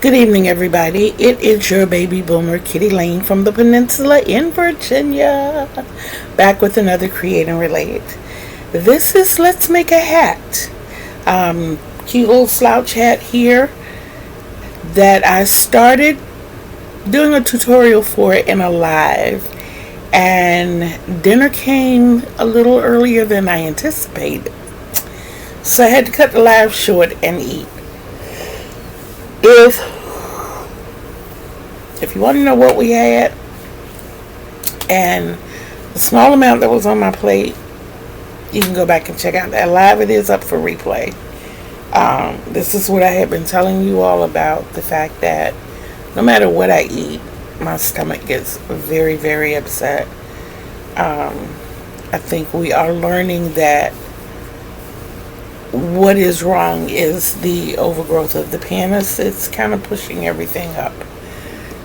Good evening, everybody. It is your baby boomer, Kitty Lane, from the Peninsula in Virginia, back with another Create and Relate. This is Let's Make a Hat. Cute little slouch hat here that I started doing a tutorial for in a live, and dinner came a little earlier than I anticipated. So I had to cut the live short and eat. If you want to know what we had and the small amount that was on my plate, you can go back and check out that live. It is up for replay. This is what I have been telling you all about, the fact that no matter what I eat, my stomach gets very, very upset. I think we are learning that what is wrong is the overgrowth of the panis. It's kind of pushing everything up.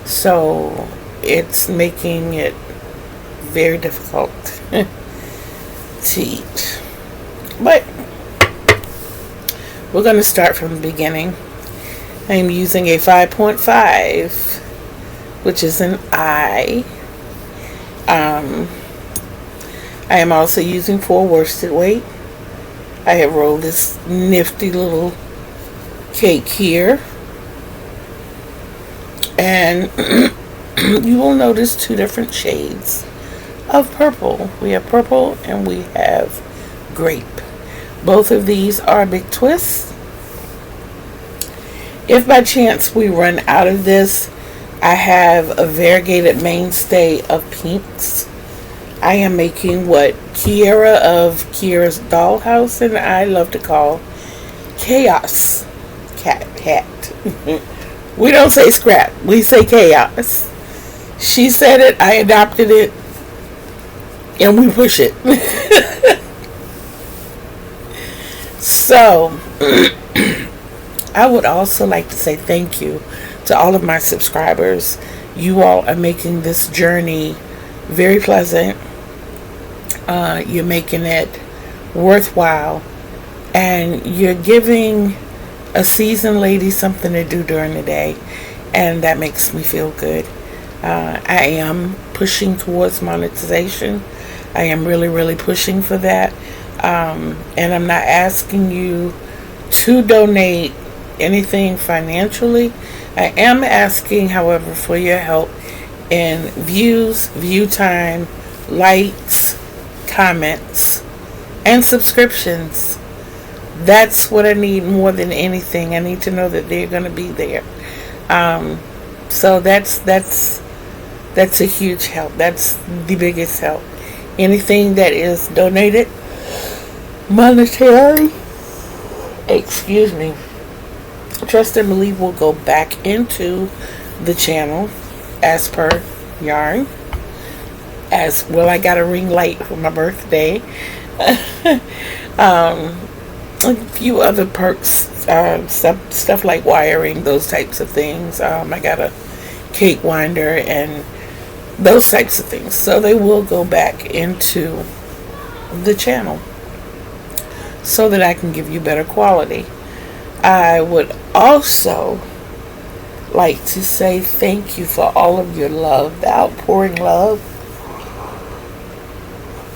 So it's making it very difficult to eat. But we're going to start from the beginning. I am using a 5.5, which is an I. I am also using 4 worsted weight. I have rolled this nifty little cake here. And you will notice 2 different shades of purple. We have purple and we have grape. Both of these are big twists. If by chance we run out of this, I have a variegated mainstay of pinks. I am making what Kiera of Kiera's Dollhouse and I love to call chaos cat hat. We don't say scrap, we say chaos. She said it, I adopted it, and we push it. So, I would also like to say thank you to all of my subscribers. You all are making this journey very pleasant. You're making it worthwhile, and you're giving a seasoned lady something to do during the day, and that makes me feel good. I am pushing towards monetization. I am really pushing for that, and I'm not asking you to donate anything financially. I am asking, however, for your help in views, view time, likes, comments, and subscriptions. That's what I need more than anything. I need to know that they're going to be there. So that's a huge help. That's the biggest help. Anything that is donated monetary, excuse me, trust and believe will go back into the channel as per yarn. As well, I got a ring light for my birthday. A few other perks, stuff like wiring, those types of things. I got a cake winder and those types of things. So they will go back into the channel so that I can give you better quality. I would also like to say thank you for all of your love, the outpouring love.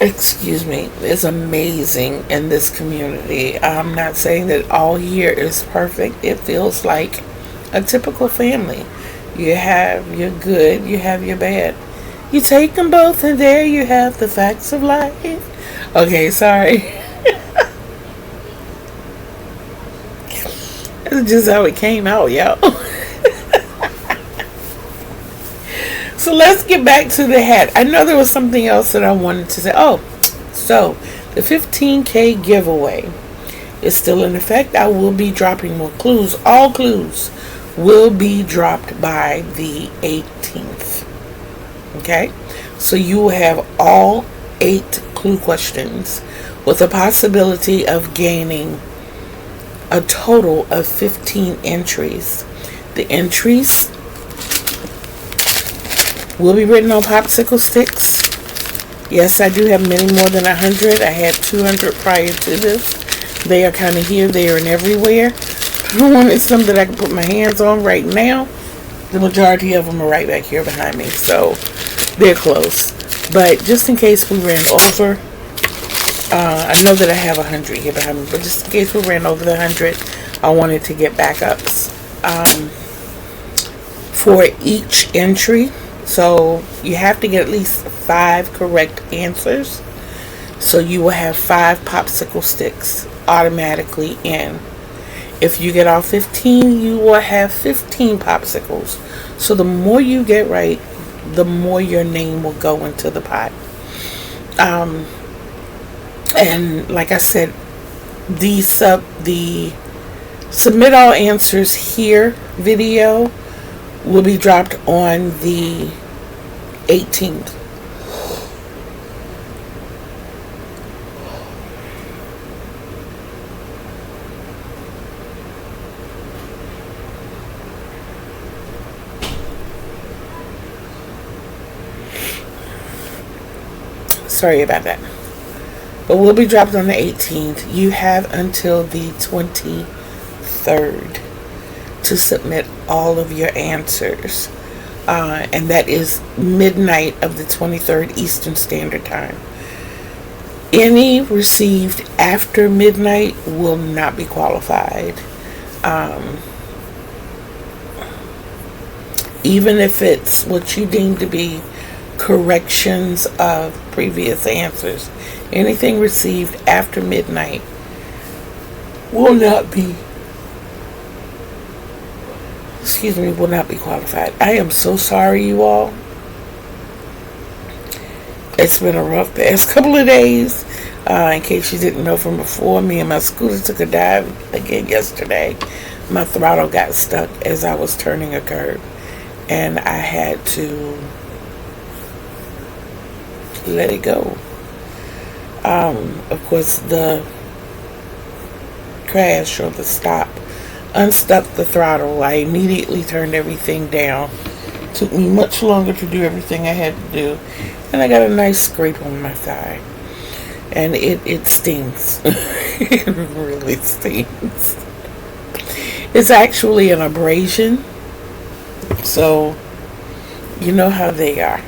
Excuse me, is amazing in this community. I'm not saying that all here is perfect. It feels like a typical family. You have your good, you have your bad. You take them both, and there you have the facts of life. Okay, sorry. That's just how it came out, yo. So let's get back to the hat. I know there was something else that I wanted to say. Oh, so the 15K giveaway is still in effect. I will be dropping more clues. All clues will be dropped by the 18th. Okay? So you will have all 8 clue questions with a possibility of gaining a total of 15 entries. The entries will be written on popsicle sticks. Yes, I do have many more than 100. I had 200 prior to this. They are kind of here, there, and everywhere. I wanted some that I can put my hands on right now. The majority of them are right back here behind me, so they're close. But just in case we ran over, I know that I have 100 here behind me, but just in case we ran over the 100, I wanted to get backups for each entry. So you have to get at least 5 correct answers. So you will have 5 popsicle sticks automatically in. If you get all 15, you will have 15 popsicles. So the more you get right, the more your name will go into the pot. And like I said, the submit all answers here video will be dropped on the 18th. Sorry about that. But will be dropped on the 18th. You have until the 23rd to submit all of your answers. And that is midnight of the 23rd Eastern Standard Time. Any received after midnight will not be qualified. Even if it's what you deem to be corrections of previous answers, anything received after midnight will not be qualified. I am so sorry, you all. It's been a rough past couple of days. In case you didn't know from before, me and my scooter took a dive again yesterday. My throttle got stuck as I was turning a curve, and I had to let it go. Of course, the crash or the stop unstuck the throttle. I immediately turned everything down. It took me much longer to do everything I had to do, and I got a nice scrape on my thigh, and it stings. It really stings. It's actually an abrasion, so you know how they are.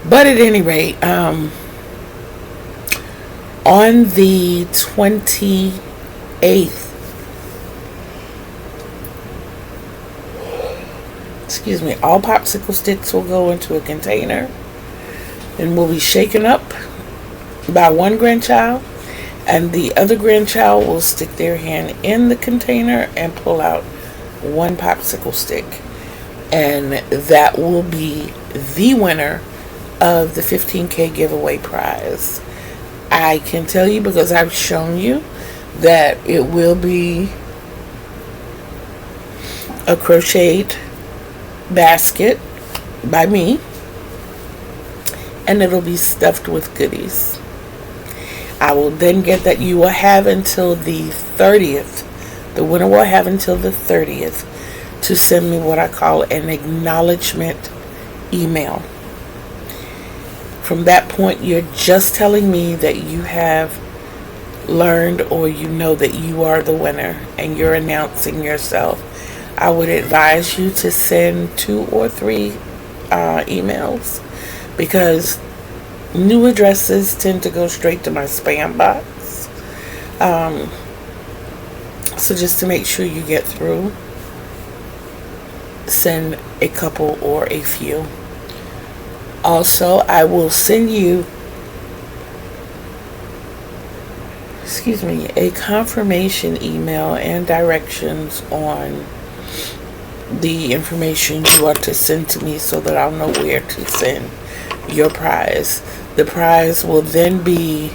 But at any rate, on the 28th, all popsicle sticks will go into a container and will be shaken up by one grandchild, and the other grandchild will stick their hand in the container and pull out one popsicle stick, and that will be the winner of the 15K giveaway prize. I can tell you, because I've shown you, that it will be a crocheted basket by me, and it'll be stuffed with goodies. I will then get that. You will have until the 30th. The winner will have until the 30th to send me what I call an acknowledgement email. From that point, you're just telling me that you have learned, or you know that you are the winner, and you're announcing yourself. I would advise you to send 2 or 3 emails, because new addresses tend to go straight to my spam box. So just to make sure you get through, send a couple or a few. Also, I will send you a confirmation email and directions on the information you are to send to me, so that I'll know where to send your prize. The prize will then be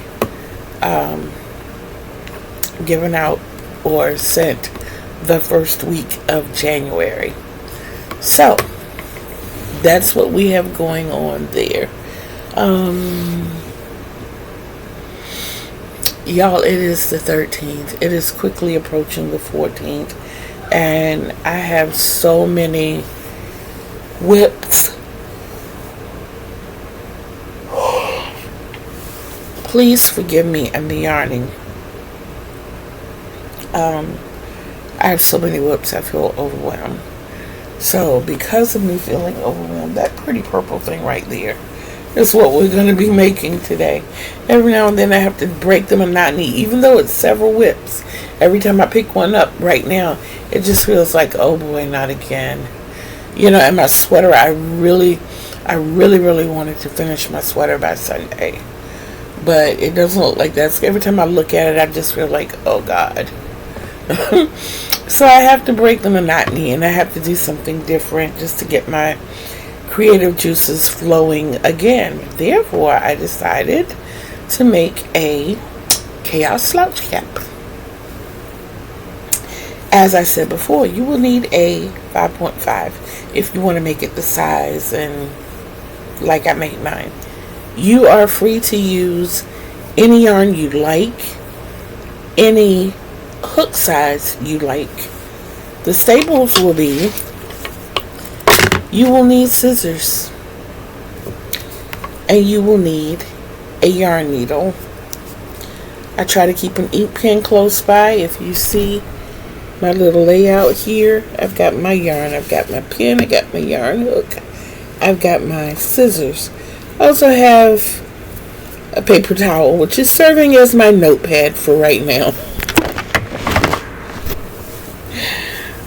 given out or sent the first week of January. So that's what we have going on there. Y'all, it is the 13th. It is quickly approaching the 14th, and I have so many whips. Please forgive me and the yarning. I have so many whips, I feel overwhelmed. So because of me feeling overwhelmed, that pretty purple thing right there is what we're going to be making today. Every now and then I have to break the monotony, even though it's several whips. Every time I pick one up right now, it just feels like, oh boy, not again. You know, and my sweater, I really wanted to finish my sweater by Sunday. But it doesn't look like that. So every time I look at it, I just feel like, oh God. So I have to break the monotony, and I have to do something different just to get my creative juices flowing again. Therefore, I decided to make a chaos slouch cap. As I said before, you will need a 5.5 if you want to make it the size and like I made mine. You are free to use any yarn you like, any hook size you like. The staples will be, you will need scissors, and you will need a yarn needle. I try to keep an ink pen close by. If you see my little layout here, I've got my yarn, I've got my pen, I got my yarn hook, I've got my scissors. I also have a paper towel, which is serving as my notepad for right now.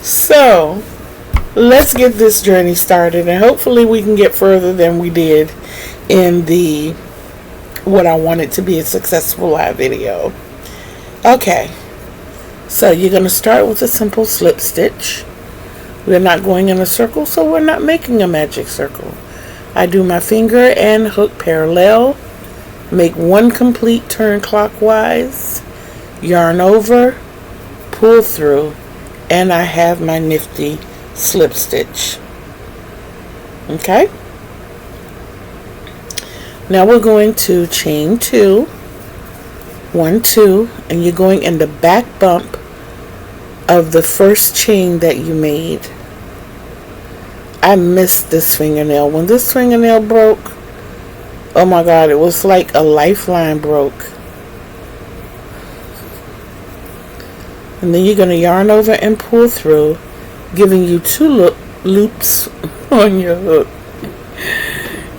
So, let's get this journey started, and hopefully we can get further than we did in the what I wanted to be a successful live video. Okay, so you're going to start with a simple slip stitch. We're not going in a circle, so we're not making a magic circle. I do my finger and hook parallel, make one complete turn clockwise, yarn over, pull through, and I have my nifty slip stitch. Okay, now we're going to chain 2, 1, 2, and you're going in the back bump of the first chain that you made. I missed this fingernail. When this fingernail broke, oh my God, it was like a lifeline broke. And then you're going to yarn over and pull through, giving you 2 loops on your hook.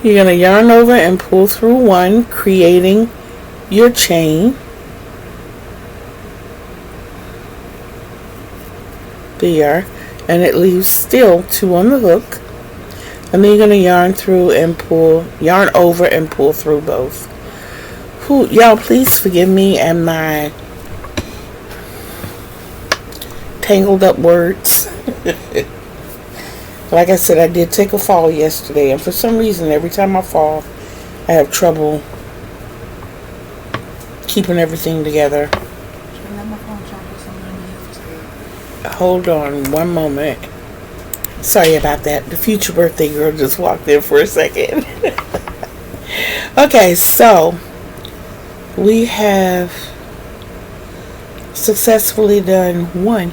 You're going to yarn over and pull through 1, creating your chain. There. And it leaves still 2 on the hook. And then you're going to yarn through and yarn over and pull through both. Y'all, please forgive me and my tangled up words. Like I said, I did take a fall yesterday, and for some reason every time I fall I have trouble keeping everything together. Hold on one moment. Sorry about that. The future birthday girl just walked in for a second. Okay, so we have successfully done 1.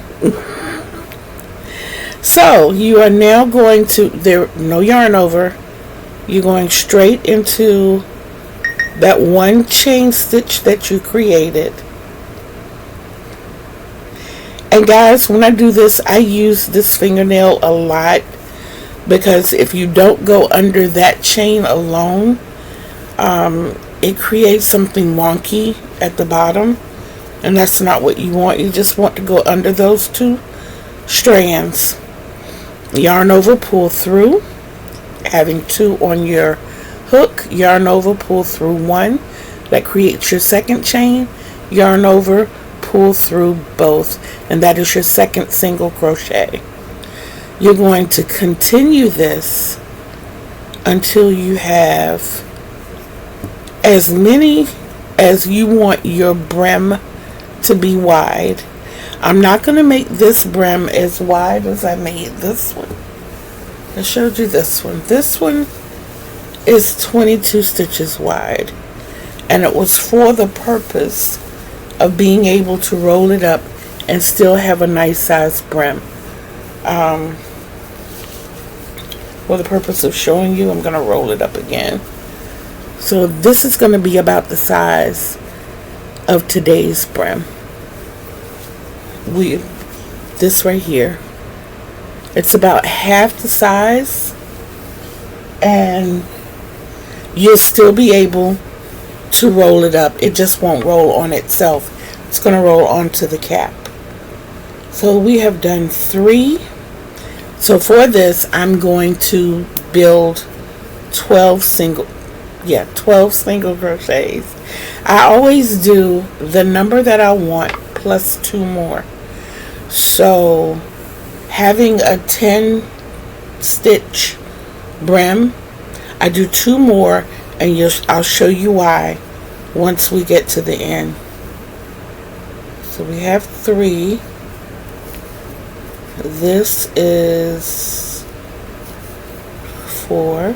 So you are now going to, no yarn over, you're going straight into that 1 chain stitch that you created. And guys, when I do this, I use this fingernail a lot, because if you don't go under that chain alone, it creates something wonky at the bottom, and that's not what you want. You just want to go under those 2 strands. Yarn over, pull through, having 2 on your hook, yarn over, pull through 1, that creates your second chain, yarn over, pull through both, and that is your second single crochet. You're going to continue this until you have as many as you want your brim to be wide. I'm not going to make this brim as wide as I made this one. I showed you this one. This one is 22 stitches wide, and it was for the purpose of being able to roll it up and still have a nice size brim. For the purpose of showing you, I'm going to roll it up again. So this is going to be about the size of today's brim. we this right here, it's about half the size, and you'll still be able to roll it up. It just won't roll on itself. It's going to roll onto the cap. So we have done 3. So for this, I'm going to build 12 single crochets. I always do the number that I want plus 2 more. So having a 10 stitch brim, I do 2 more, and I'll show you why once we get to the end. So we have 3. This is 4.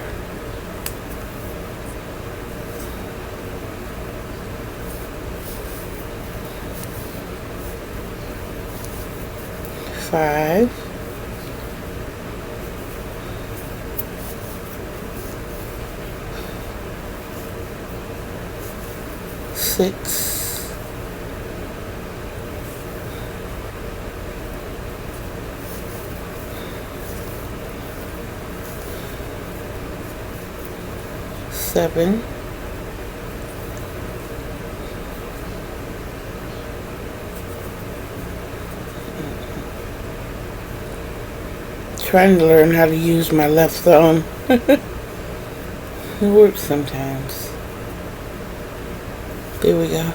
5. 6. 7. 'Trying to learn how to use my left thumb. It works sometimes. There we go.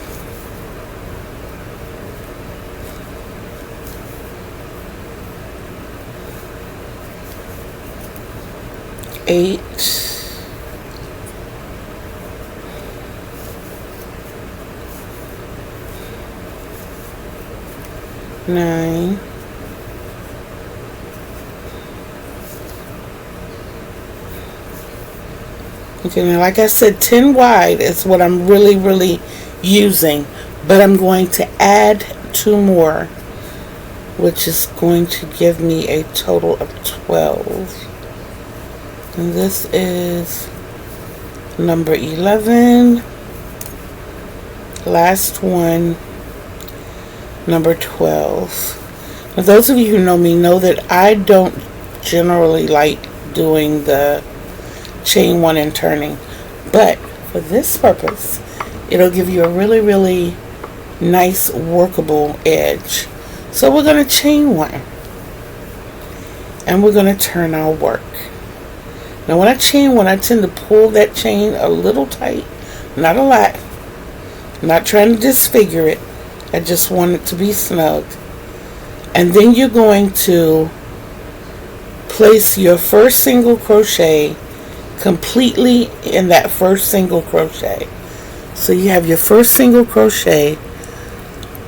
8. 9. 10. Okay, now like I said, 10 wide is what I'm really using, but I'm going to add 2 more, which is going to give me a total of 12. And this is number 11, last one, number 12. Now, those of you who know me know that I don't generally like doing the chain 1 and turning, but for this purpose it'll give you a really nice workable edge. So we're going to chain 1 and we're going to turn our work. Now when I chain 1, I tend to pull that chain a little tight, not a lot. I'm not trying to disfigure it, I just want it to be snug. And then you're going to place your first single crochet completely in that first single crochet. So you have your first single crochet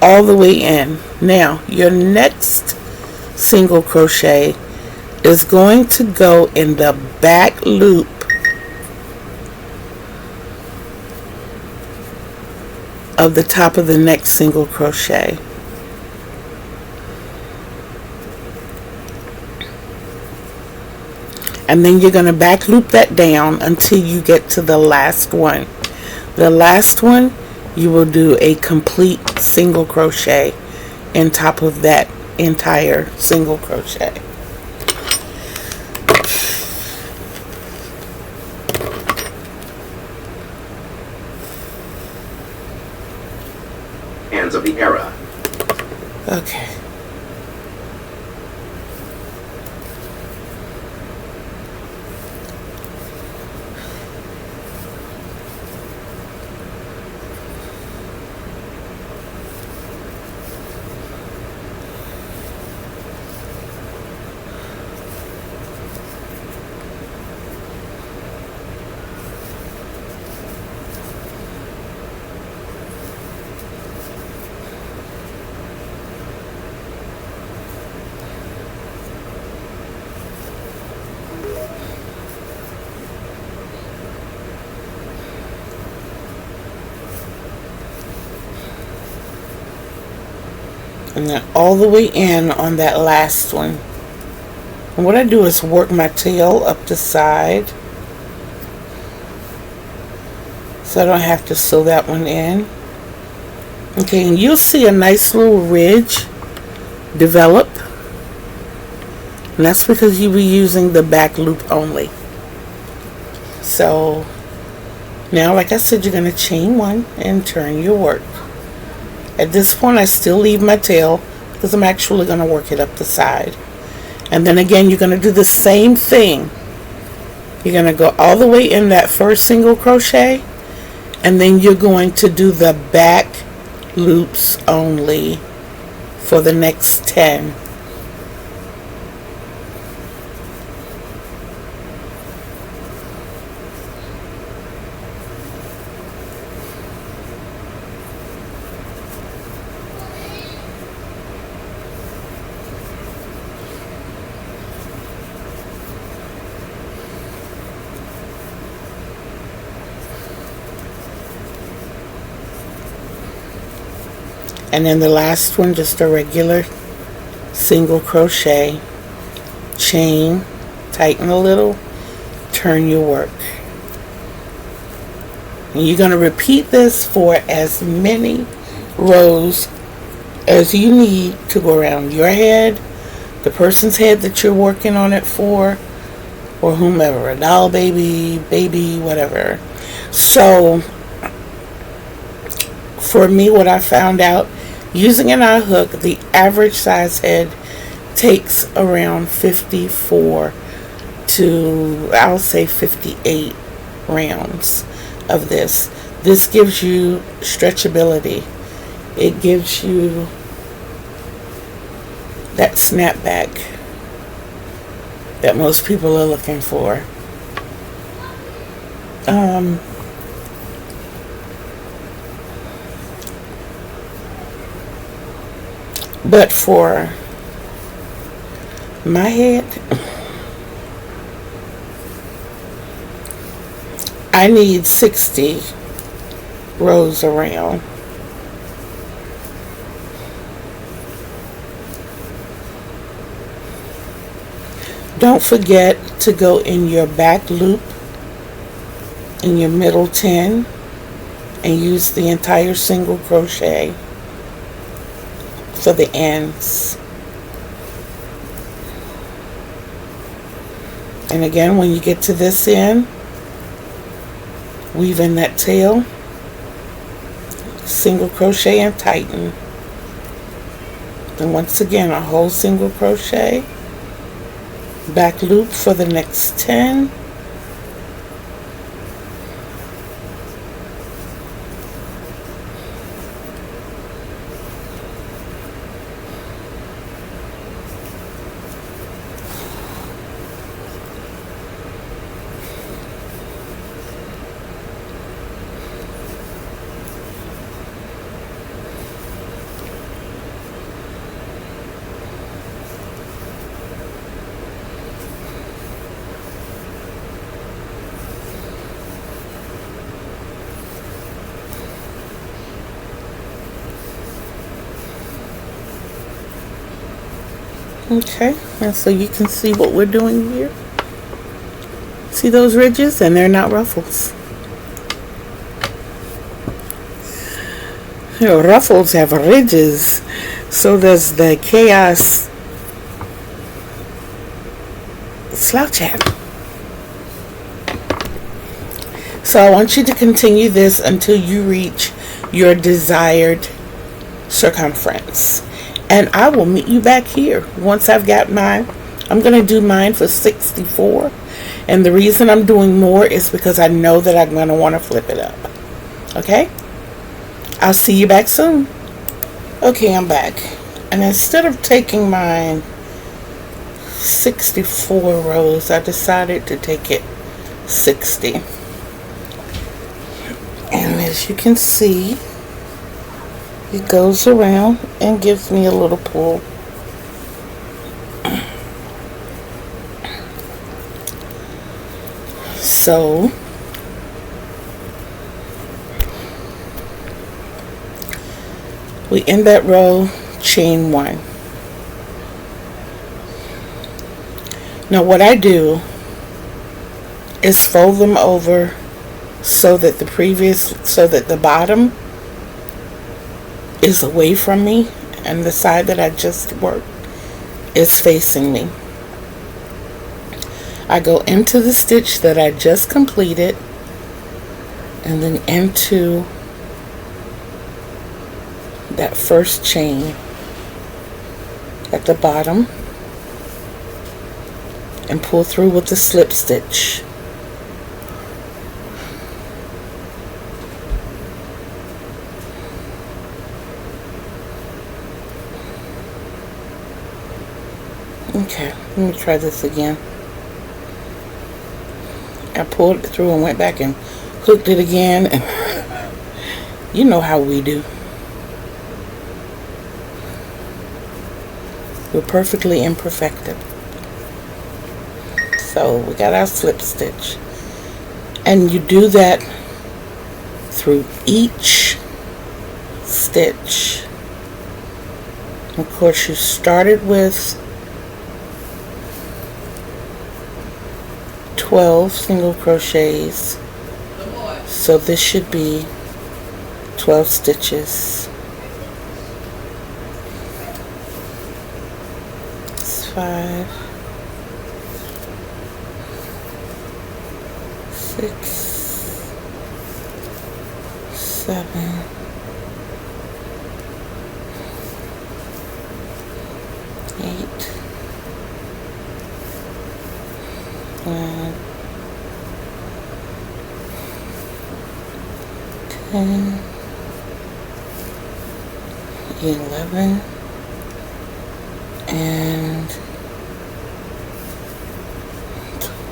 all the way in. Now your next single crochet is going to go in the back loop of the top of the next single crochet. And then you're going to back loop that down until you get to the last one. The last one, you will do a complete single crochet on top of that entire single crochet. Hands of the era. Okay. And then all the way in on that last one. And what I do is work my tail up the side, so I don't have to sew that one in. Okay, and you'll see a nice little ridge develop, and that's because you'll be using the back loop only. So now, like I said, you're going to chain one and turn your work. At this point, I still leave my tail because I'm actually going to work it up the side. And then again, you're going to do the same thing. You're going to go all the way in that first single crochet, and then you're going to do the back loops only for the next 10. And then the last one, just a regular single crochet, chain, tighten a little, turn your work. And you're going to repeat this for as many rows as you need to go around your head, the person's head that you're working on it for, or whomever, a doll baby, whatever. So for me, what I found out, using an eye hook, the average size head takes around 54 to, I'll say 58 rounds of this. This gives you stretchability. It gives you that snapback that most people are looking for. But for my head, I need 60 rows around. Don't forget to go in your back loop in your middle 10 and use the entire single crochet for the ends. And again, when you get to this end, weave in that tail, single crochet and tighten. And once again, a whole single crochet, back loop for the next 10, okay, and so you can see what we're doing here. See those ridges? And they're not ruffles. You know, ruffles have ridges. So does the chaos slouch hat. So I want you to continue this until you reach your desired circumference. And I will meet you back here once I've got mine. I'm going to do mine for 64. And the reason I'm doing more is because I know that I'm going to want to flip it up. Okay? I'll see you back soon. Okay, I'm back. And instead of taking mine 64 rows, I decided to take it 60. And as you can see, it goes around and gives me a little pull. So we end that row, chain one. Now what I do is fold them over so that the bottom is away from me and the side that I just worked is facing me. I go into the stitch that I just completed and then into that first chain at the bottom and pull through with the slip stitch. Okay, let me try this again. I pulled it through and went back and hooked it again. You know how we do. We're perfectly imperfected. So we got our slip stitch. And you do that through each stitch. Of course, you started with 12 single crochets, so this should be 12 stitches. It's 5, 6, 7, 8, 9, 10, 11, and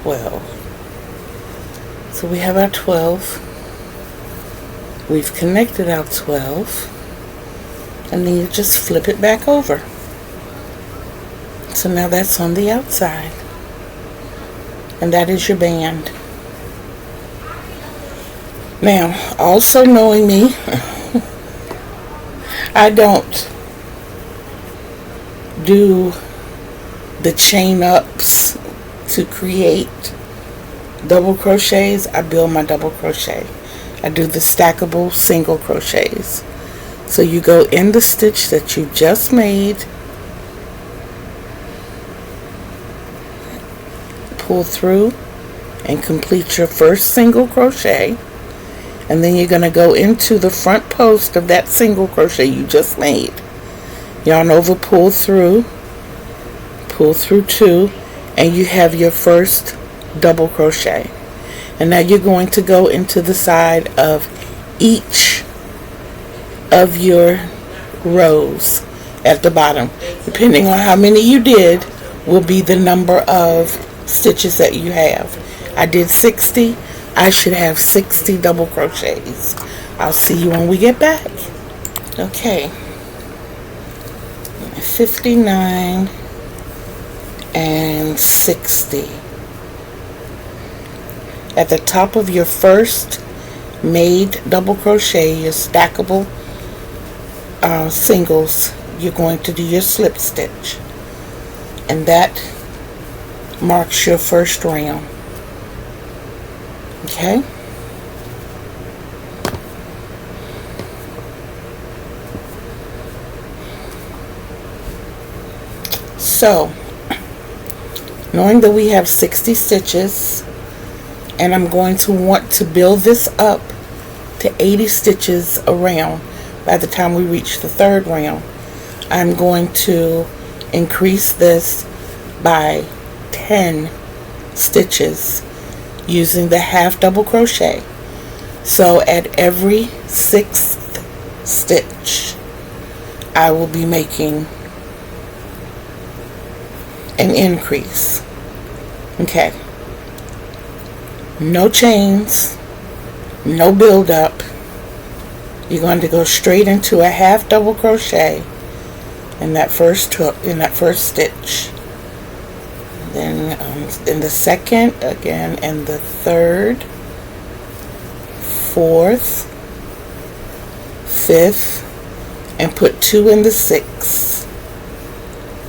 12. So we have our 12. We've connected our 12, and then you just flip it back over. So now that's on the outside, and that is your band. Now, also knowing me, I don't do the chain ups to create double crochets. I build my double crochet. I do the stackable single crochets. So you go in the stitch that you just made, pull through and complete your first single crochet, and then you're going to go into the front post of that single crochet you just made. Yarn over, pull through 2, and you have your first double crochet. And now you're going to go into the side of each of your rows at the bottom. Depending on how many you did will be the number of stitches that you have. I did 60. I should have 60 double crochets. I'll see you when we get back. Okay. 59 and 60. At the top of your first made double crochet, your stackable singles, you're going to do your slip stitch, and that marks your first round. Okay, so knowing that we have 60 stitches, and I'm going to want to build this up to 80 stitches around by the time we reach the third round, I'm going to increase this by 10 stitches using the half double crochet. So at every 6th stitch I will be making an increase. Okay, no chains, no build up. You're going to go straight into a half double crochet in that first hook, in that first stitch. Then in the second again, and the third, fourth, fifth, and put 2 in the 6th.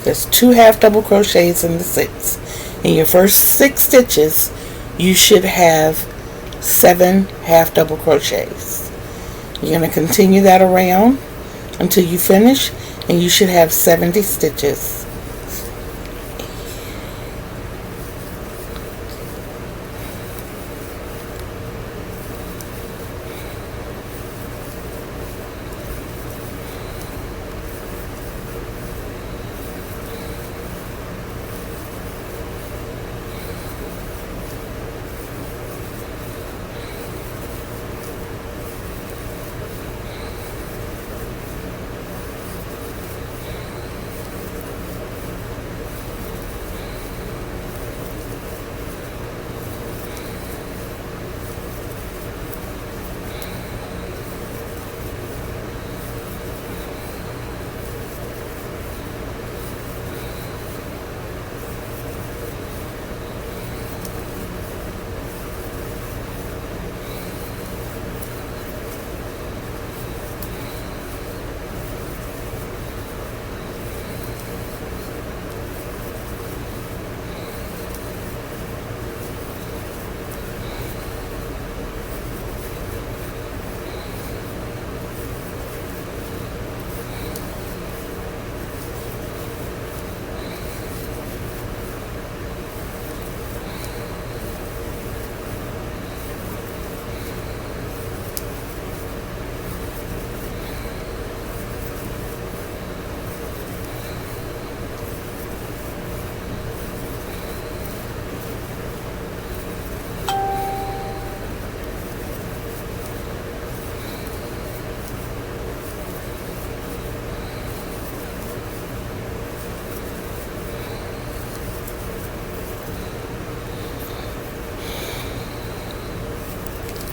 There's 2 half double crochets in the 6th. In your first 6 stitches, you should have 7 half double crochets. You're going to continue that around until you finish, and you should have 70 stitches.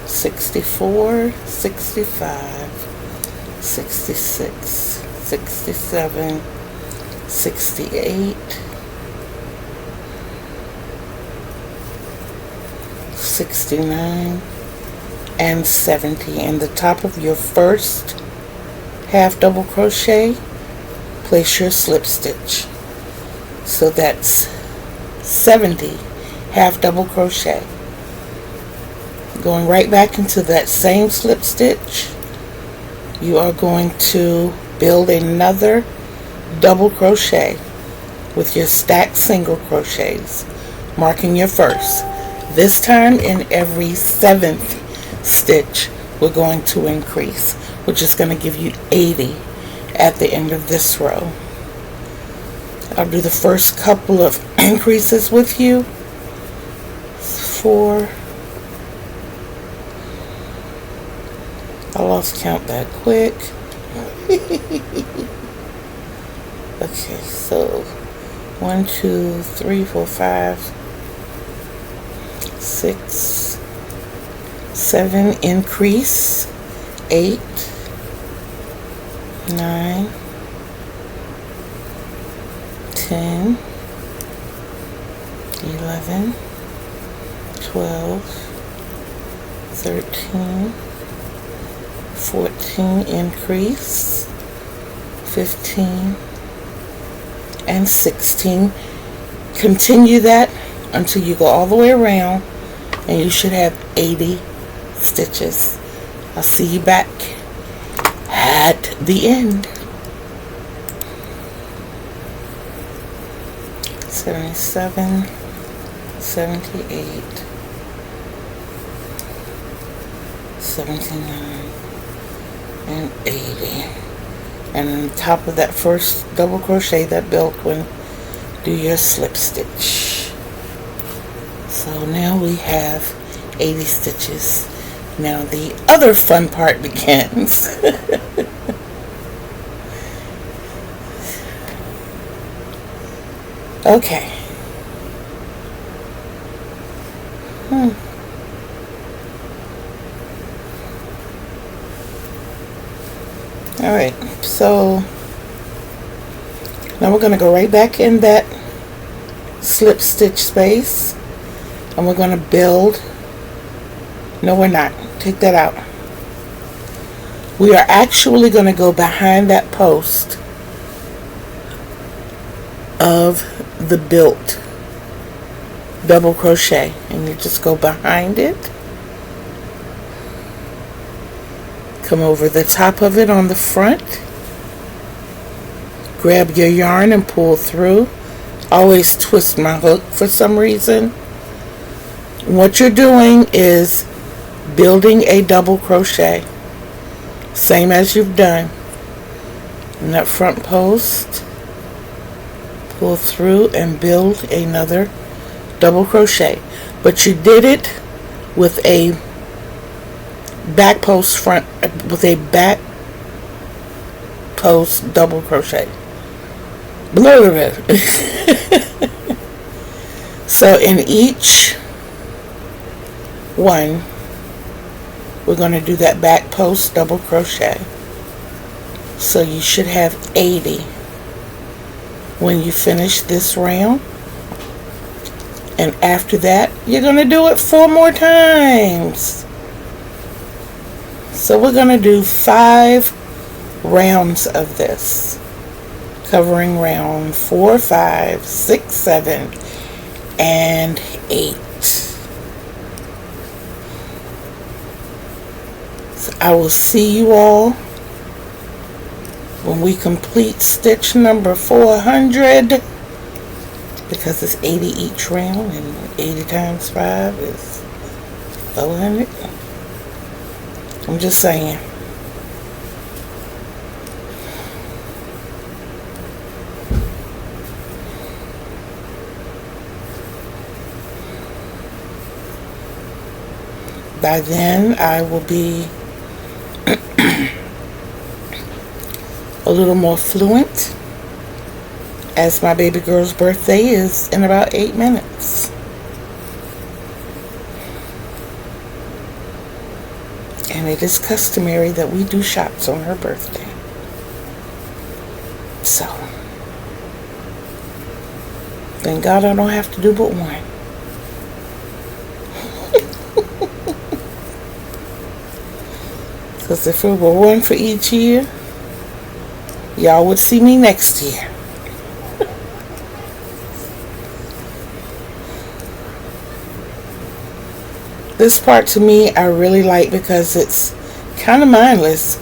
$64, $65, $66, $67, $68, $69, and $70. In the top of your first half double crochet, place your slip stitch. So that's 70 half double crochet. Going right back into that same slip stitch, you are going to build another double crochet with your stacked single crochets, marking your first. This time in every 7th stitch we're going to increase, which is going to give you 80 at the end of this row. I'll do the first couple of increases with you. 4, I lost count that quick. Okay, so 1, 2, 3, 4, 5, 6, 7, increase, 8, 9, 10, 11, 12, 13, 14, increase, 15, and 16. Continue that until you go all the way around, and you should have 80 stitches. I'll see you back at the end. 77, 78, 79, and 80. And on top of that first double crochet that built one, do your slip stitch. So now we have 80 stitches. Now the other fun part begins. Okay. Alright, so now we're going to go right back in that slip stitch space, and we're going to build. No, we're not. Take that out. We are actually going to go behind that post of the built double crochet, and you just go behind it, come over the top of it on the front, Grab your yarn and pull through. Always twist my hook for some reason. What you're doing is building a double crochet, same as you've done. In that front post, pull through and build another double crochet, but you did it with a back post double crochet. So in each one, we're going to do that back post double crochet. So you should have 80 when you finish this round. And after that, you're going to do it 4 more times. So we're going to do 5 rounds of this, covering round 4, 5, 6, 7, and 8. So I will see you all when we complete stitch number 400, because it's 80 each round, and 80 times 5 is 400. I'm just saying. By then, I will be a little more fluent, as my baby girl's birthday is in about 8 minutes. And it is customary that we do shots on her birthday. So, thank God I don't have to do but one. Because if it were one for each year, y'all would see me next year. This part to me I really like because it's kind of mindless.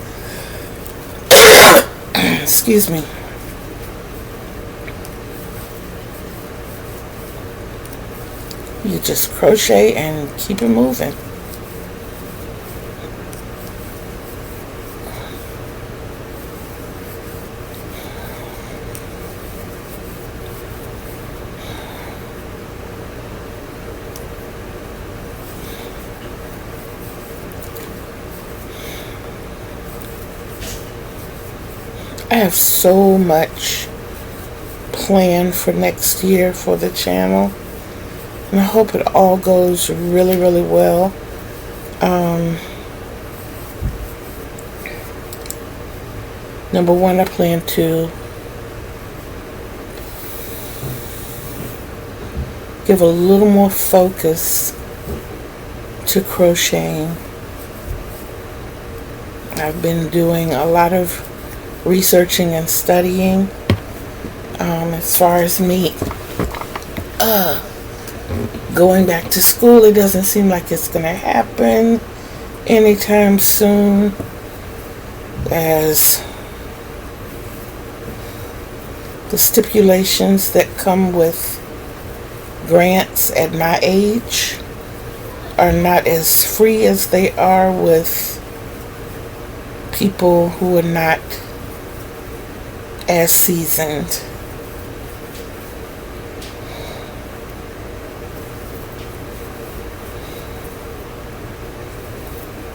Excuse me. You just crochet and keep it moving. I have so much planned for next year for the channel, and I hope it all goes really, really well. Number one, I plan to give a little more focus to crocheting. I've been doing a lot of researching and studying. As far as me going back to school, it doesn't seem like it's going to happen anytime soon, as the stipulations that come with grants at my age are not as free as they are with people who are not as seasoned.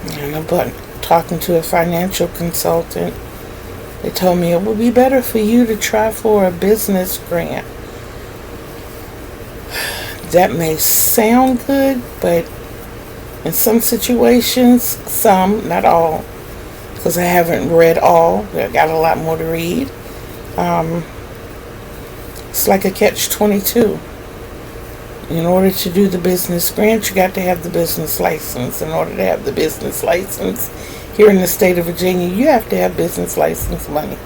And about talking to a financial consultant, they told me it would be better for you to try for a business grant. That may sound good, but in some situations, some, not all, because I haven't read all, I got a lot more to read. It's like a catch-22. In order to do the business grant, you got to have the business license. In order to have the business license here in the state of Virginia, you have to have business license money.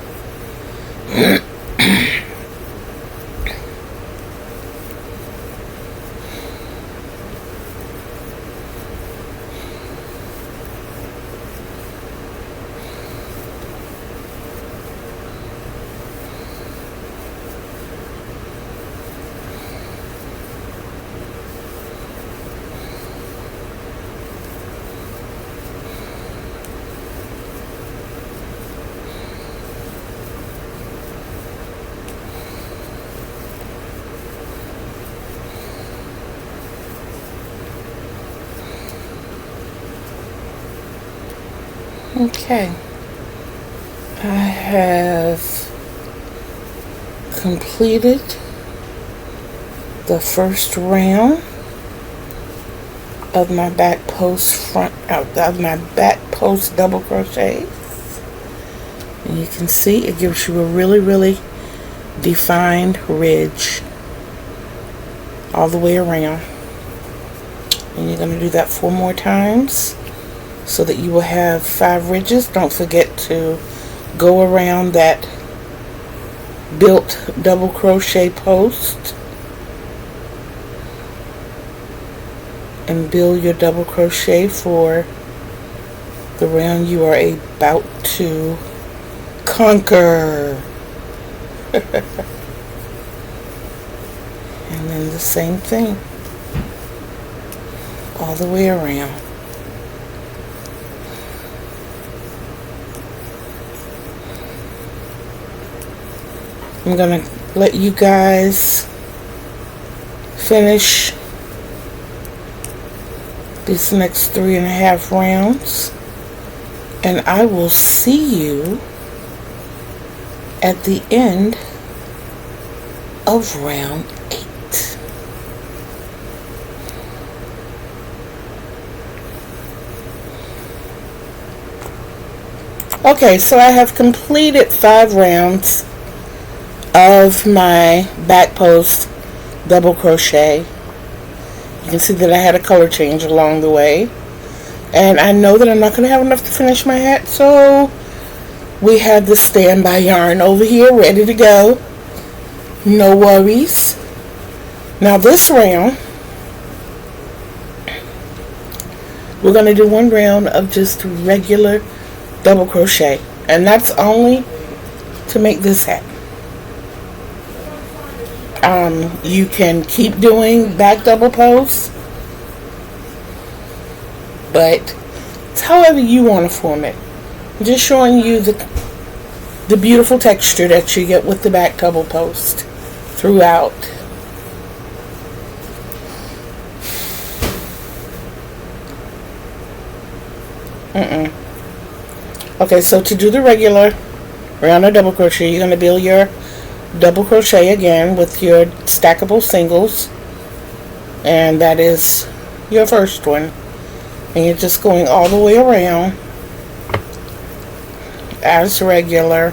Okay, I have completed the first round of my back post double crochets, and you can see it gives you a really defined ridge all the way around. And you're going to do that 4 more times so that you will have 5 ridges. Don't forget to go around that built double crochet post and build your double crochet for the round you are about to conquer. And then the same thing all the way around. I'm gonna let you guys finish these next 3.5 rounds, and I will see you at the end of round 8. Okay, so I have completed 5 rounds of my back post double crochet. You can see that I had a color change along the way, and I know that I'm not going to have enough to finish my hat, so we have the standby yarn over here ready to go. No worries. Now this round, we're going to do 1 round of just regular double crochet, and that's only to make this hat. You can keep doing back double posts, but it's however you want to form it. I'm just showing you the beautiful texture that you get with the back double post throughout. Okay, so to do the regular round of double crochet, you're going to build your double crochet again with your stackable singles, and that is your first one, and you're just going all the way around as regular.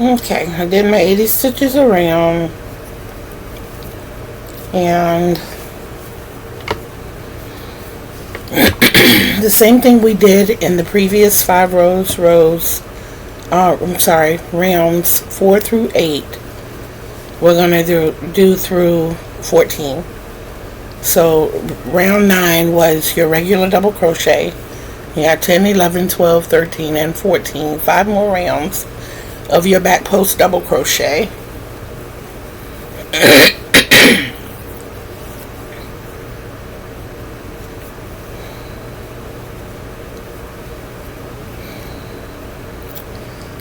Okay, I did my 80 stitches around, and the same thing we did in the previous 5 rounds 4 through 8, we're going to do through 14. So round 9 was your regular double crochet. You got 10, 11, 12, 13, and 14. 5 more rounds of your back post double crochet.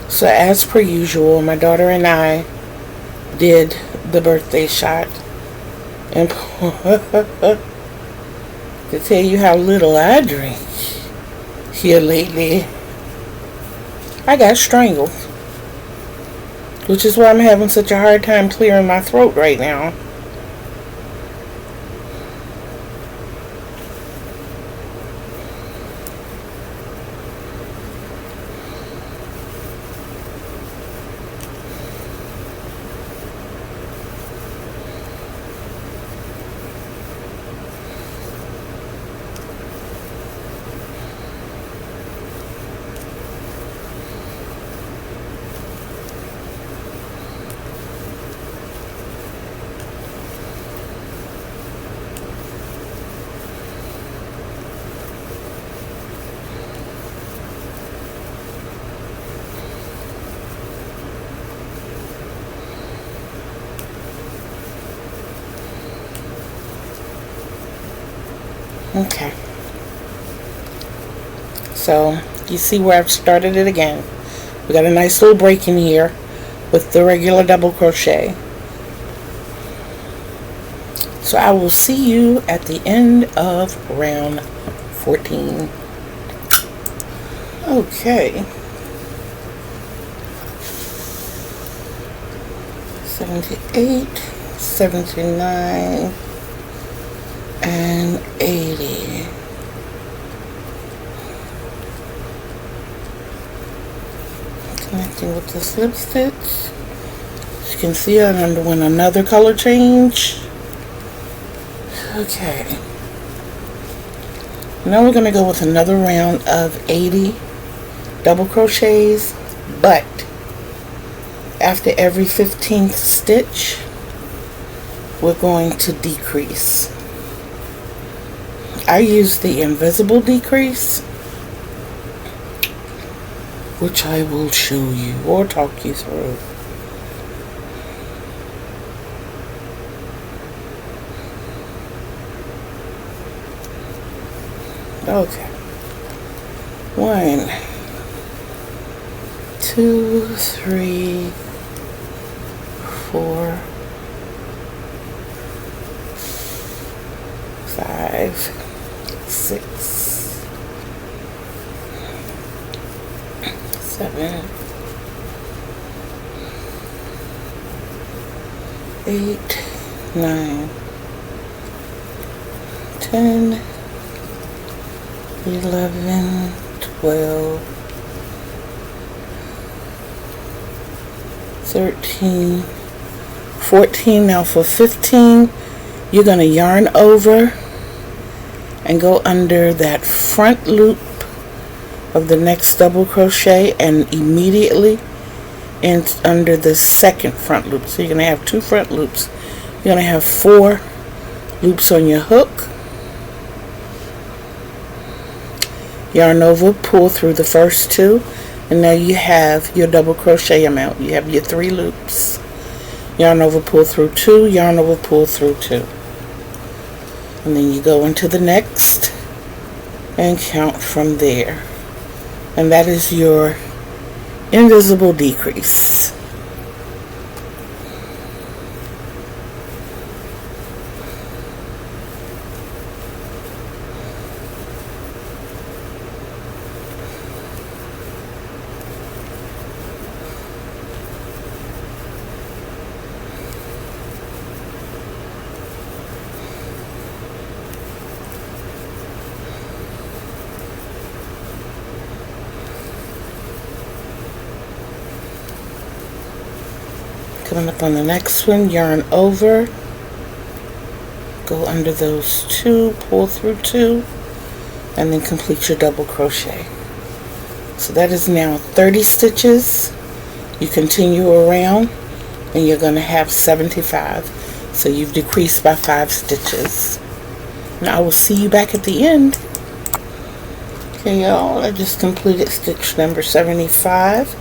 So as per usual, my daughter and I did the birthday shot. And to tell you how little I drink here lately, I got strangled. Which is why I'm having such a hard time clearing my throat right now. Okay. So, you see where I've started it again. We got a nice little break in here with the regular double crochet. So I will see you at the end of round 14. Okay. 78, 79, and 80. Connecting with the slip stitch. As you can see, I underwent another color change. Okay. Now we're going to go with another round of 80 double crochets, but after every 15th stitch, we're going to decrease. I use the invisible decrease, which I will show you or talk you through. Okay. 1, 2, 3, 4, 5, 6, 7, 8, 9, 10, 11, 12, 13, 14. Now for 15, you're going to yarn over and go under that front loop of the next double crochet and immediately in under the second front loop. So you're going to have 2 front loops. You're going to have 4 loops on your hook. Yarn over, pull through the first 2, and now you have your double crochet amount. You have your 3 loops. Yarn over, pull through 2, yarn over, pull through 2. And then you go into the next and count from there. And that is your invisible decrease. Coming up on the next one, yarn over, go under those two, pull through two, and then complete your double crochet. So that is now 30 stitches. You continue around and you're going to have 75. So you've decreased by 5 stitches. Now I will see you back at the end. Okay, y'all, I just completed stitch number 75,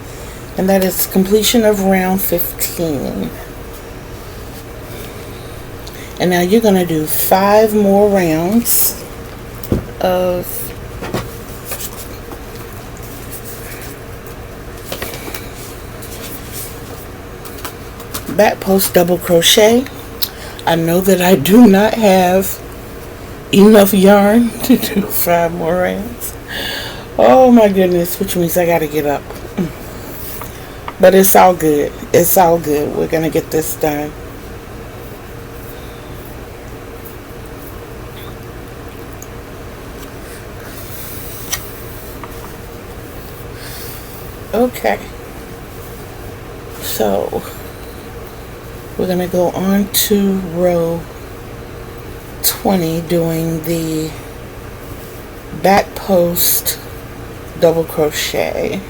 and that is completion of round 15. And now you're going to do 5 more rounds of back post double crochet. I know that I do not have enough yarn to do 5 more rounds. Oh my goodness, which means I gotta get up. But it's all good. It's all good. We're gonna get this done. Okay. So we're gonna go on to row 20 doing the back post double crochet.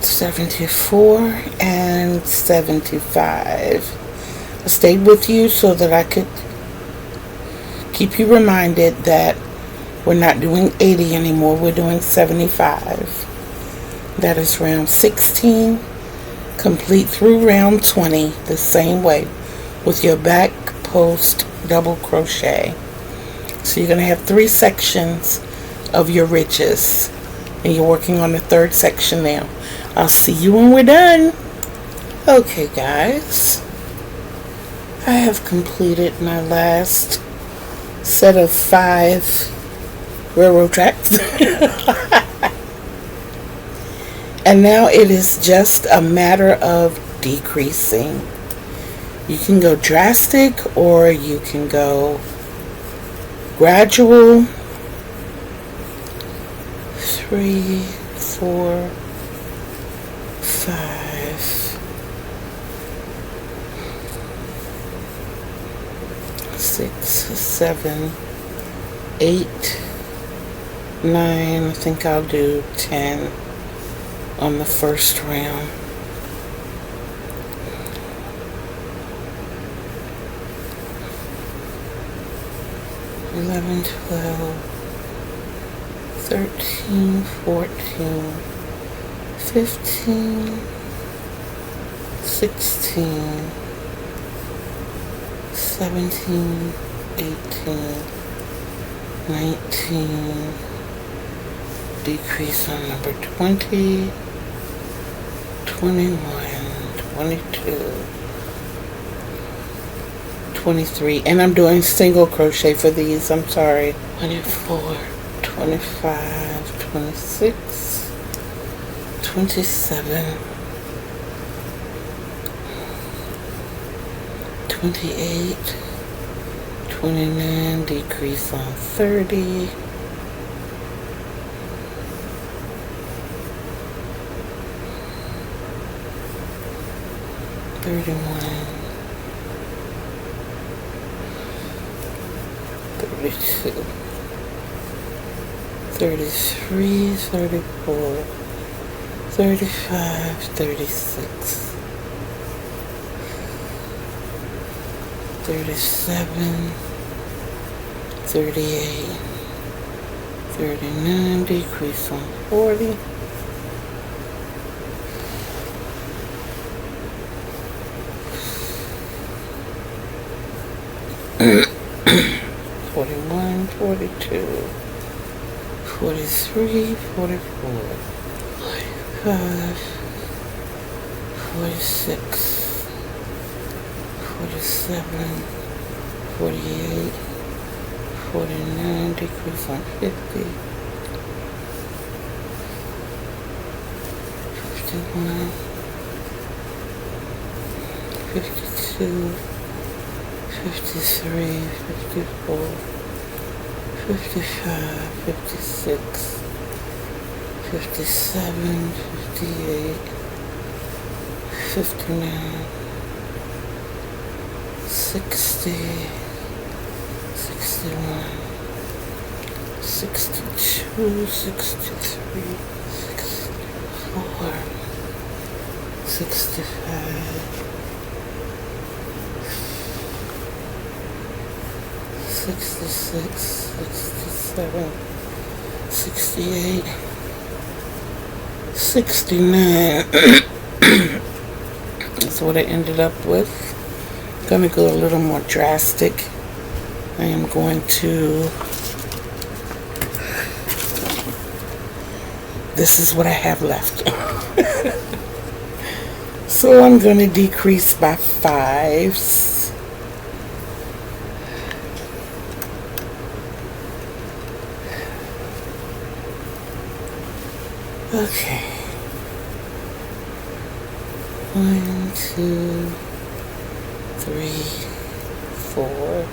74 and 75. I stayed with you so that I could keep you reminded that we're not doing 80 anymore, we're doing 75. That is round 16. Complete through round 20 the same way with your back post double crochet. So you're going to have 3 sections of your ridges, and you're working on the 3rd section now. I'll see you when we're done. Okay guys, I have completed my last set of 5 railroad tracks. And now it is just a matter of decreasing. You can go drastic or you can go gradual. 3, 4, 5, 6, 7, 8, 9. I think I'll do 10 on the first round. 11, 12, 13, 14, 15, 16, 17, 18, 19, decrease on number 20, 21, 22, 23, and I'm doing single crochet for these, I'm sorry. 24, 25, 26, 27, 28, 29, decrease on 30, 31, 32, 33, 34, 35, 36, 37, 38, 39, decrease on 40, 41, 42, 43, 44, 45, 46, 47, 48, 49, decrease on 50, 51, 52, 53, 54, 55, 56, 57, 58, 59, 60, 61, 62, 63, 64, 65, 66, 67, 68, 69. That's what I ended up with. Gonna go a little more drastic. I am going to, this is what I have left. So I'm gonna decrease by 5s. Okay. 1, 2, 3, 4,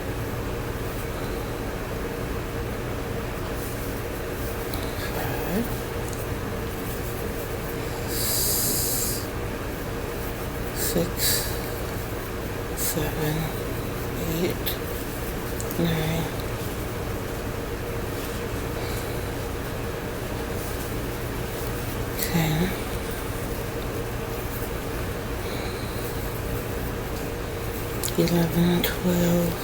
5, 6, 7, 8, 9, 10, 11, 12,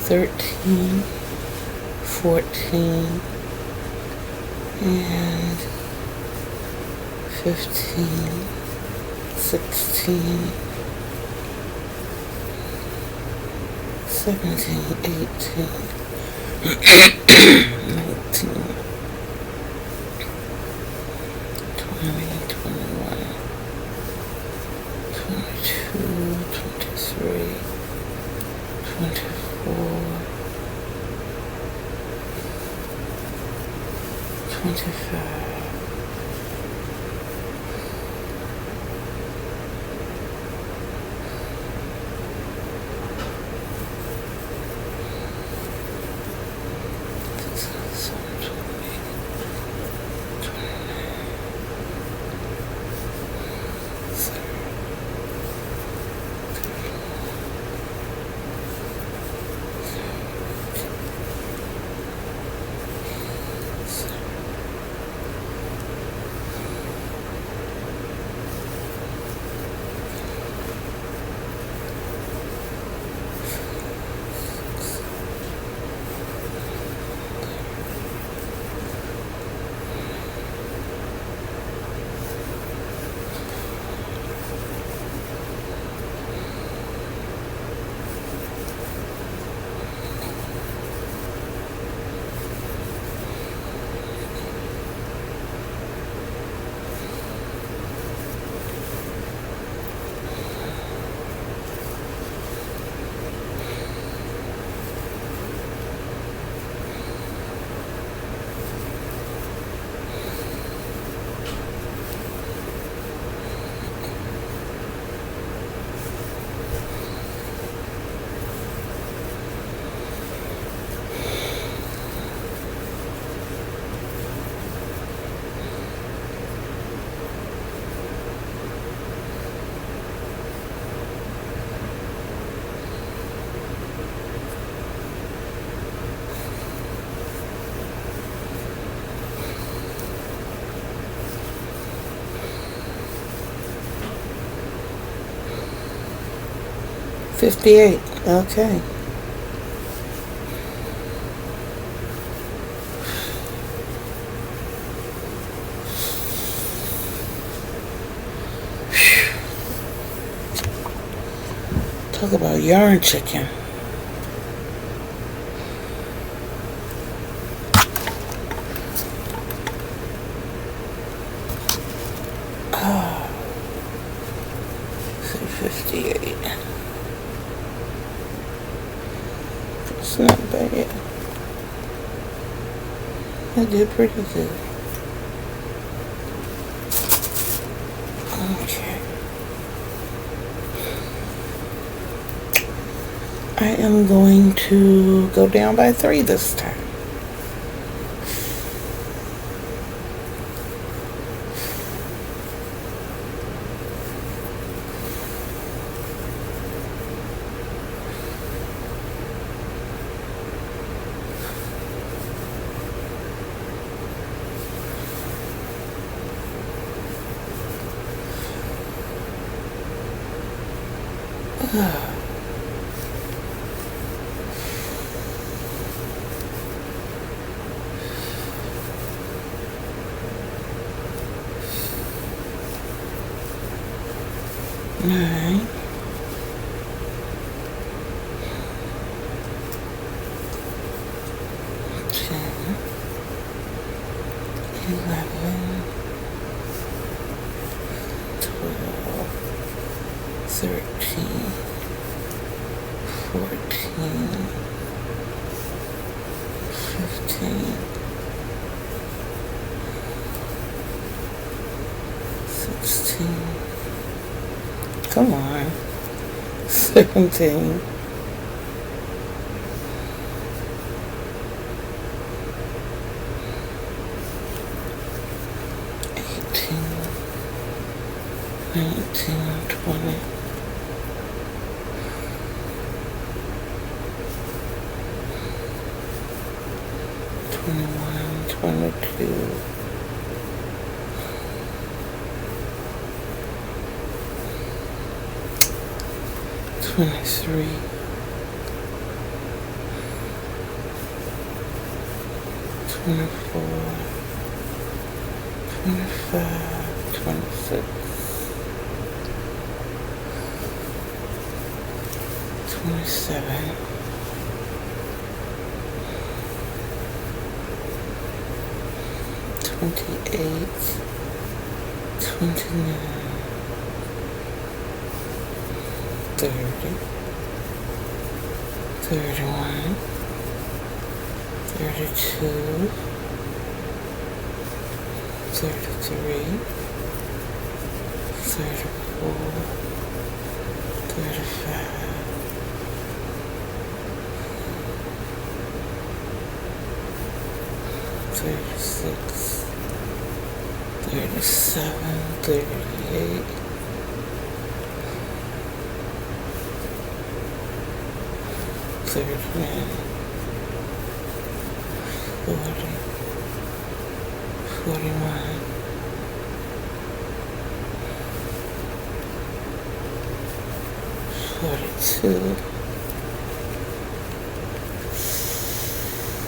13, 14, and 15, 16, 17, 18, 19, 20, 21, 22, 23, 24, 25, 58. Okay. Talk about yarn chicken. Oh, 58. It's not bad. I did pretty good. Okay. I am going to go down by 3 this time. Nine, 10, 11, 12, 13, 14, 15, 16. Come on. 17. 18. 19. 20. 21. 22. 23, 23, 24, 25, 26, 27, 28, 29, 30, 31, 32, 33, 34, 35, 36, 37, 38, 39, 40, 41, 42,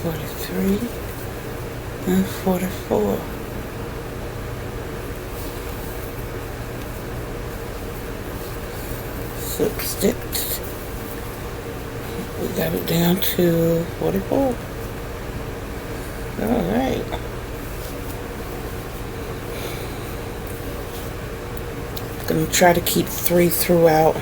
43, and 44. Substitute. We got it down to 44. Alright. Gonna try to keep 3 throughout.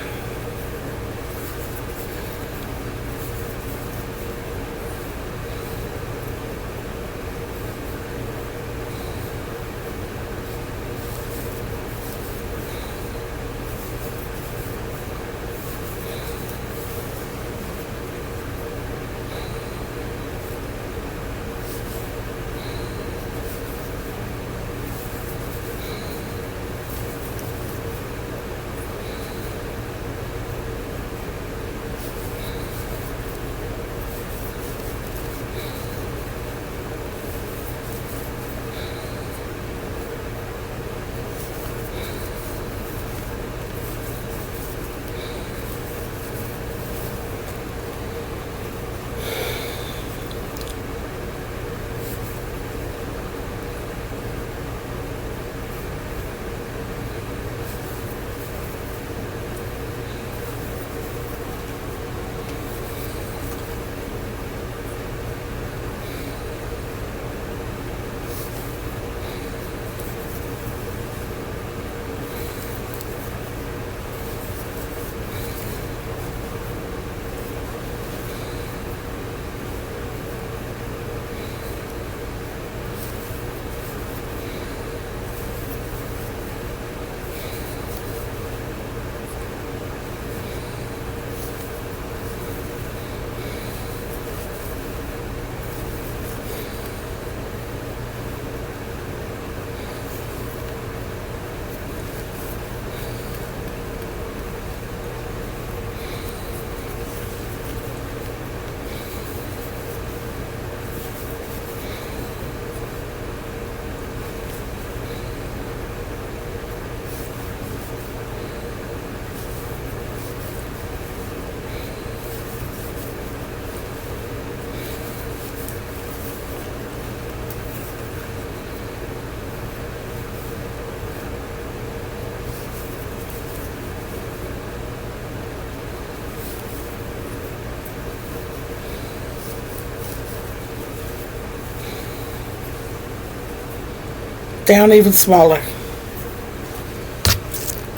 Down even smaller.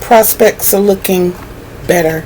Prospects are looking better.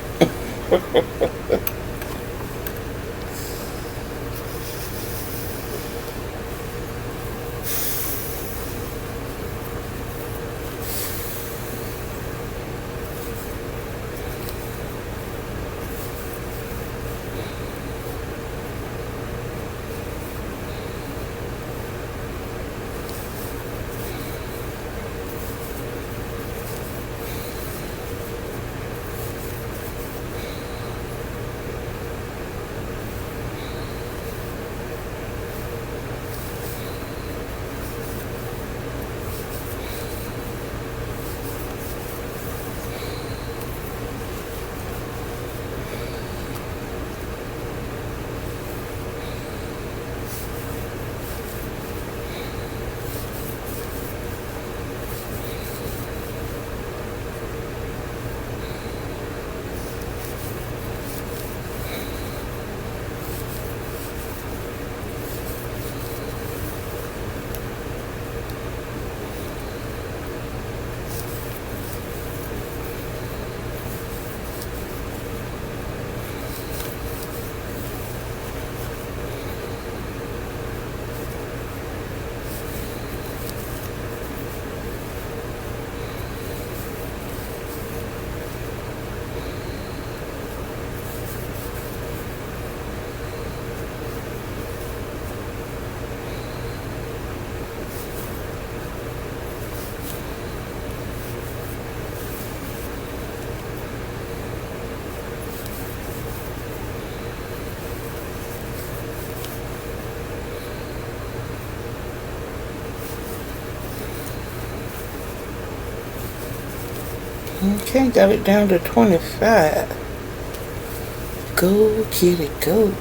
Okay, got it down to 25. Go, kitty, go.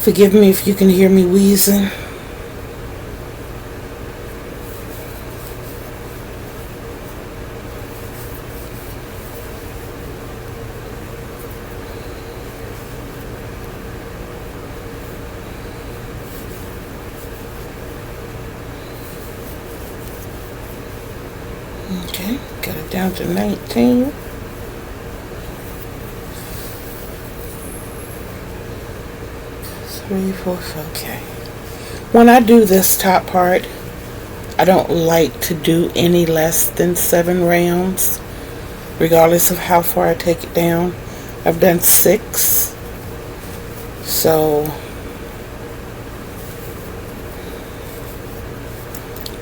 Forgive me if you can hear me wheezing. Okay, got it down to 19. Three, four, okay. When I do this top part, I don't like to do any less than 7 rounds, regardless of how far I take it down. I've done 6, so I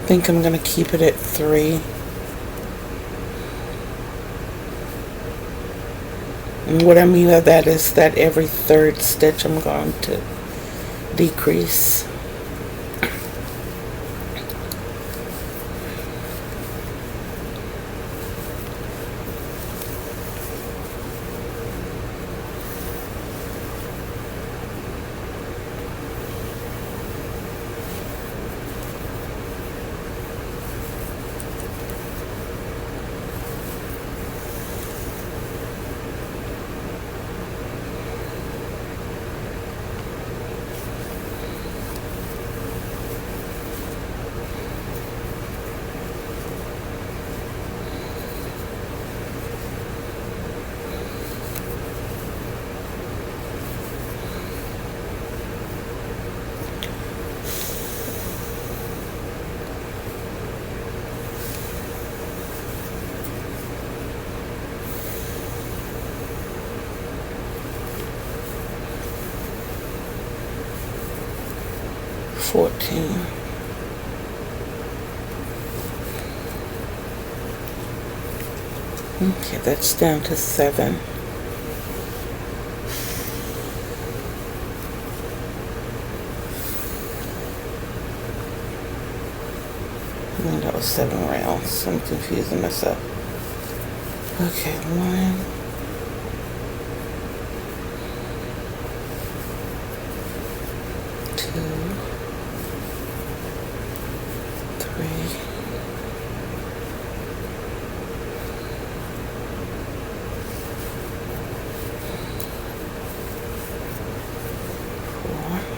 think I'm going to keep it at 3. And what I mean by that is that every 3rd stitch I'm going to decrease. Okay, that's down to 7. And that was 7 rounds. I'm confusing myself. Okay, 1, 2, 3, 4, 8.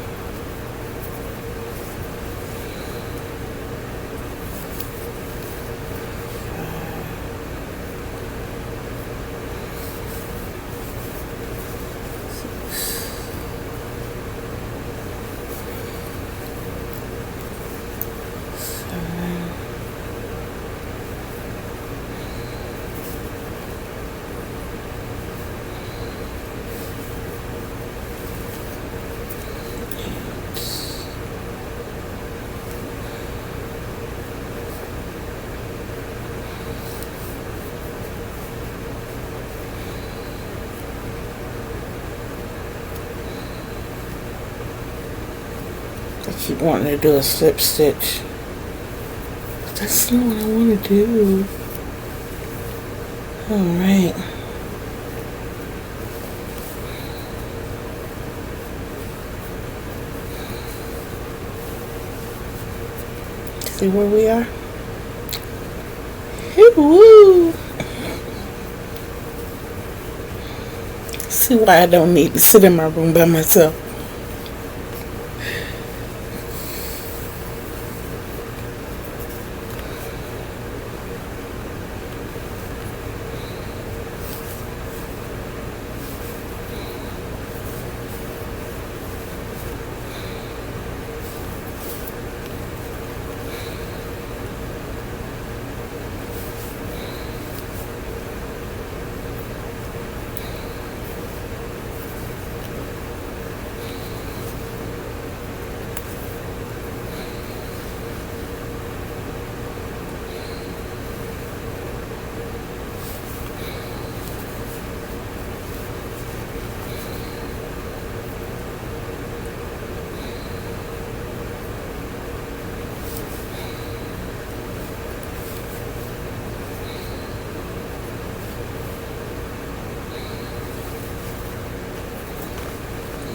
I keep wanting to do a slip stitch. That's not what I want to do. Alright. See where we are? Woo! See why I don't need to sit in my room by myself.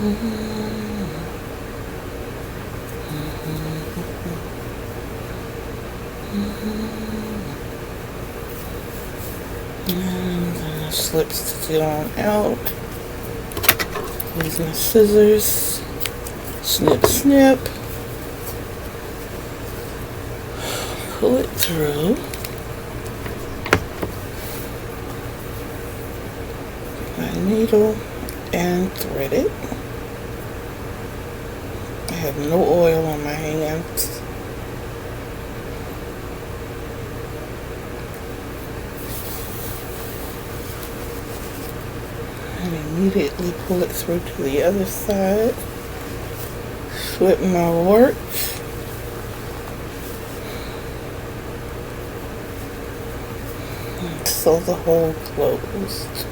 I'm gonna slip it on out. Use my scissors. Snip, snip. Pull it through. My needle and thread it. I have no oil on my hands. And immediately pull it through to the other side. Flip my work. And sew the hole closed.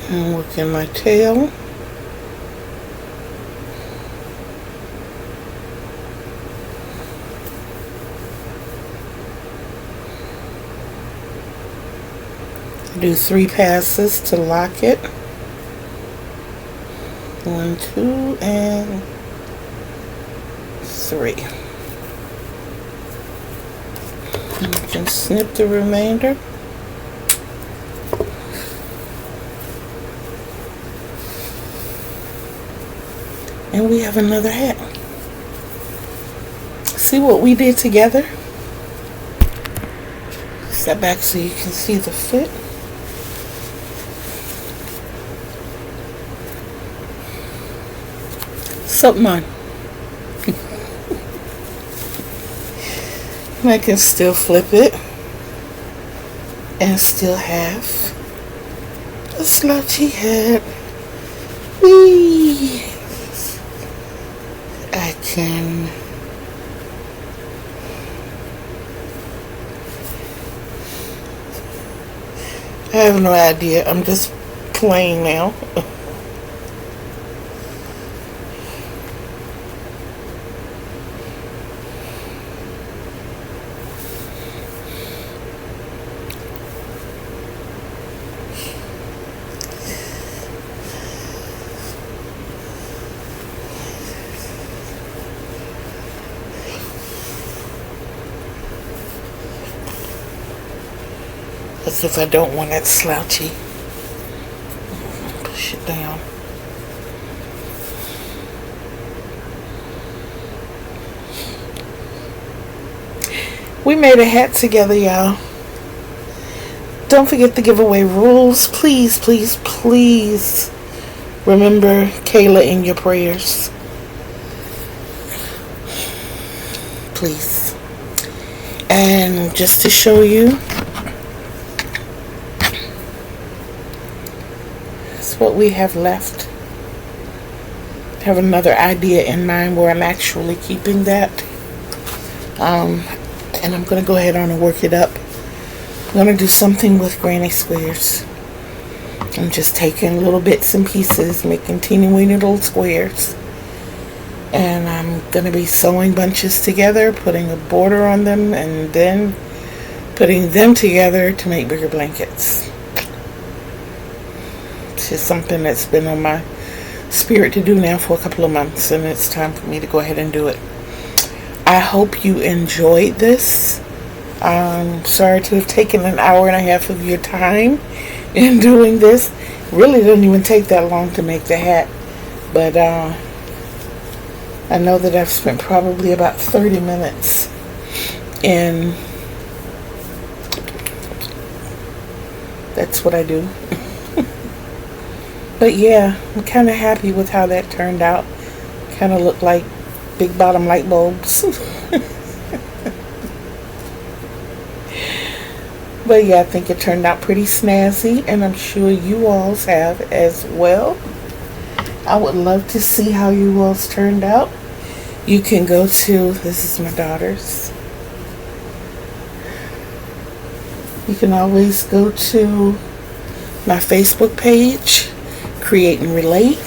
And work in my tail. Do 3 passes to lock it. 1, 2, and 3. And you can snip the remainder. And we have another hat. See what we did together? Step back so you can see the fit. Something on. I can still flip it and still have a slouchy hat. Whee! I can I have no idea. I'm just playing now. As if I don't want it slouchy. Push it down. We made a hat together, y'all. Don't forget the giveaway rules. Please, please, please remember Kayla in your prayers. Please. And just to show you, what we have left. I have another idea in mind where I'm actually keeping that. And I'm going to go ahead on and work it up. I'm going to do something with granny squares. I'm just taking little bits and pieces, making teeny weeny little squares. And I'm going to be sewing bunches together, putting a border on them, and then putting them together to make bigger blankets. It's just something that's been on my spirit to do now for a couple of months, and it's time for me to go ahead and do it. I hope you enjoyed this. Sorry to have taken an hour and a half of your time in doing this. Really didn't even take that long to make the hat, but I know that I've spent probably about 30 minutes in. That's what I do. But yeah, I'm kind of happy with how that turned out. Kind of looked like big bottom light bulbs. But yeah, I think it turned out pretty snazzy, and I'm sure you alls have as well. I would love to see how you alls turned out. You can go to, this is my daughter's. You can always go to my Facebook page, Create and Relate.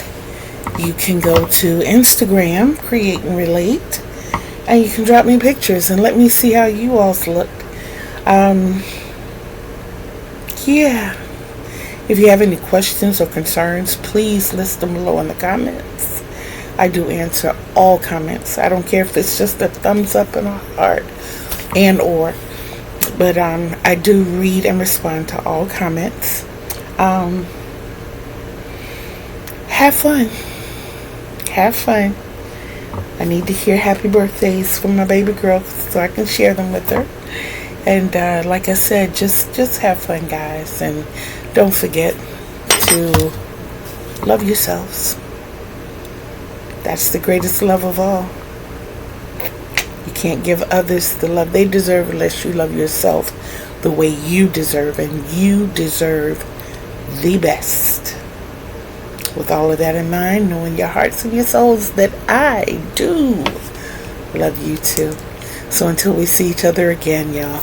You can go to Instagram, Create and Relate, and you can drop me pictures and let me see how you all's looked. Yeah. If you have any questions or concerns, please list them below in the comments. I do answer all comments. I don't care if it's just a thumbs up and a heart but I do read and respond to all comments. Have fun. Have fun. I need to hear happy birthdays from my baby girl so I can share them with her. And like I said, just have fun, guys, and don't forget to love yourselves. That's the greatest love of all. You can't give others the love they deserve unless you love yourself the way you deserve, and you deserve the best. With all of that in mind, knowing your hearts and your souls that I do love you too. So until we see each other again, y'all,